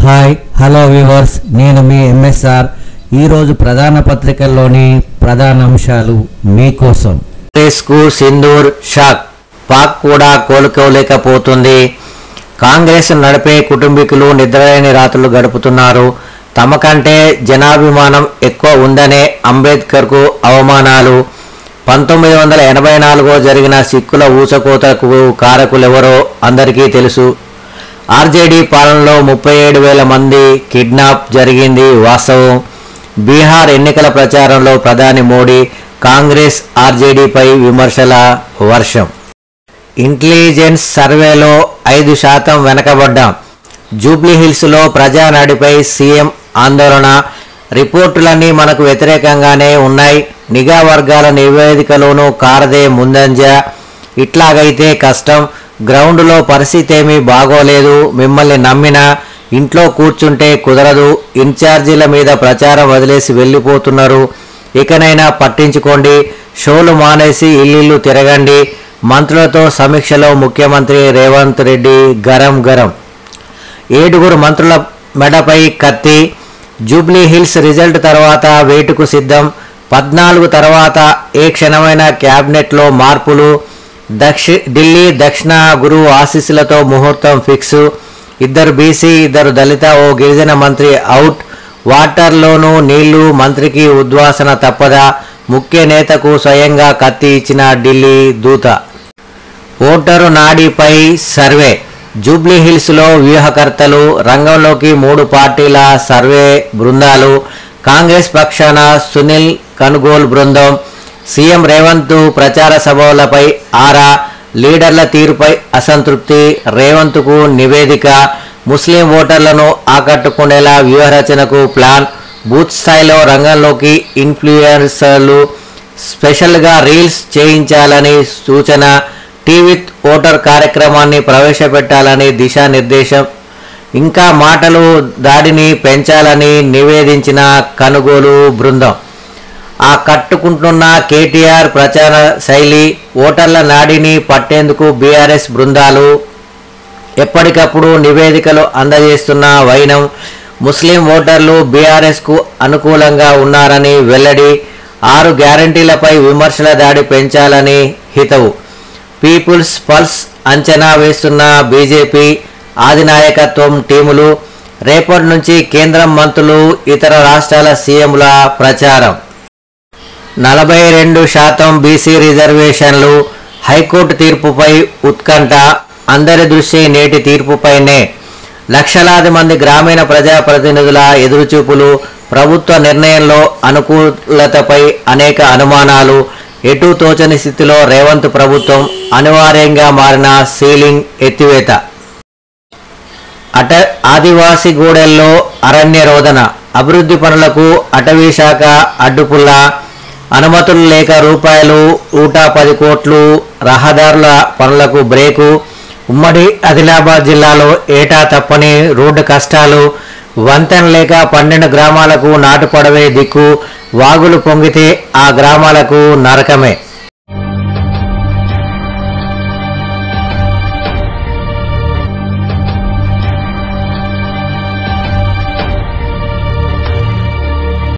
Hi hello viewers, నేను మీ MSR. ఈరోజు ప్రధాన పత్రికల్లోని ప్రధాన అంశాలు మీకోసం. కాంగ్రెస్కు సింధూర్ షాక్, పాక్ కూడా కోలుకోలేకపోతుంది. కాంగ్రెస్ నడిపే కుటుంబీకులు నిద్రలేని రాత్రులు గడుపుతున్నారు. తమ కంటే జనాభిమానం ఎక్కువ ఉందనే అంబేద్కర్కు అవమానాలు. 1984 జరిగిన సిక్కుల ఊచకోతకు కారకులెవరో అందరికీ తెలుసు. ఆర్జేడీ పాలనలో 37,000 మంది కిడ్నాప్ జరిగింది వాస్తవం. బీహార్ ఎన్నికల ప్రచారంలో ప్రధాని మోడీ కాంగ్రెస్ ఆర్జేడీపై విమర్శల వర్షం. ఇంటెలిజెన్స్ సర్వేలో 5% వెనకబడ్డాం. జూబ్లీహిల్స్లో ప్రజానాడిపై సీఎం ఆందోళన. రిపోర్టులన్నీ మనకు వ్యతిరేకంగానే ఉన్నాయి. నిఘా వర్గాల నివేదికలోనూ కారదే ముందంజ. ఇట్లాగైతే కష్టం. గ్రౌండ్లో పరిస్థితి ఏమీ బాగోలేదు. మిమ్మల్ని నమ్మినా ఇంట్లో కూర్చుంటే కుదరదు. ఇన్ఛార్జీల మీద ప్రచారం వదిలేసి వెళ్ళిపోతున్నారు. ఇకనైనా పట్టించుకోండి. షోలు మానేసి ఇల్లు తిరగండి. మంత్రులతో సమీక్షలో ముఖ్యమంత్రి రేవంత్ రెడ్డి గరం. 7 మంత్రుల మెడపై కత్తి. జూబ్లీహిల్స్ రిజల్ట్ తర్వాత వేటుకు సిద్ధం. 14 తర్వాత ఏ క్షణమైన క్యాబినెట్లో మార్పులు. ఢిల్లీ దక్షిణ గురువు ఆశీస్సులతో ముహూర్తం ఫిక్స్. 2 బీసీ 2 దళిత ఓ గిరిజన మంత్రి అవుట్. వాటర్లోనూ నీళ్లు, మంత్రికి ఉద్వాసన తప్పదా? ముఖ్య నేతకు స్వయంగా కత్తి ఇచ్చిన ఢిల్లీ దూత. ఓటరు నాడిపై సర్వే. జూబ్లీహిల్స్లో వ్యూహకర్తలు. రంగంలోకి 3 పార్టీల సర్వే బృందాలు. కాంగ్రెస్ పక్షాన సునీల్ కనుగోలు బృందం. సీఎం రేవంత్ ప్రచార సభలపై ఆరా. లీడర్ల తీరుపై అసంతృప్తి. రేవంత్కు నివేదిక. ముస్లిం ఓటర్లను ఆకట్టుకునేలా వ్యూహరచనకు ప్లాన్. బూత్ స్థాయిలో రంగంలోకి ఇన్ఫ్లుయెన్సర్లు. స్పెషల్గా రీల్స్ చేయించాలని సూచన. టీవిత్ ఓటర్ కార్యక్రమాన్ని ప్రవేశపెట్టాలని దిశానిర్దేశం. ఇంకా మాటలు దాడిని పెంచాలని నివేదించిన కనుగోలు బృందం. ఆ కట్టుకుంటున్న కేటీఆర్ ప్రచార శైలి. ఓటర్ల నాడిని పట్టేందుకు బీఆర్ఎస్ బృందాలు. ఎప్పటికప్పుడు నివేదికలు అందజేస్తున్న వైనం. ముస్లిం ఓటర్లు బీఆర్ఎస్కు అనుకూలంగా ఉన్నారని వెల్లడి. 6 గ్యారంటీలపై విమర్శల దాడి పెంచాలని హితవు. పీపుల్స్ పల్స్ అంచనా వేస్తున్న బీజేపీ ఆదినాయకత్వం టీములు. రేపటి నుంచి కేంద్రం మంత్రులు, ఇతర రాష్ట్రాల సీఎంల ప్రచారం. 42% బీసీ రిజర్వేషన్లు. హైకోర్టు తీర్పుపై ఉత్కంఠ. అందరి దృష్టి నేటి తీర్పుపైనే. లక్షలాది మంది గ్రామీణ ప్రజాప్రతినిధుల ఎదురుచూపులు. ప్రభుత్వ నిర్ణయంలో అనుకూలతపై అనేక అనుమానాలు. ఎటూ తోచని స్థితిలో రేవంత్ ప్రభుత్వం. అనివార్యంగా మారిన సీలింగ్ ఎత్తివేత. ఆదివాసీ గూడెల్లో అరణ్య రోదన. అభివృద్ధి పనులకు అటవీ శాఖ అడ్డుపుల్లా. అనుమతులు లేక రూపాయలు 110 కోట్లు. రహదారుల పనులకు బ్రేకు. ఉమ్మడి ఆదిలాబాద్ జిల్లాలో ఏటా తప్పని రోడ్డు కష్టాలు. వంతెన లేక 12 గ్రామాలకు నాటుపడవే దిక్కు. వాగులు పొంగితే ఆ గ్రామాలకు నరకమే.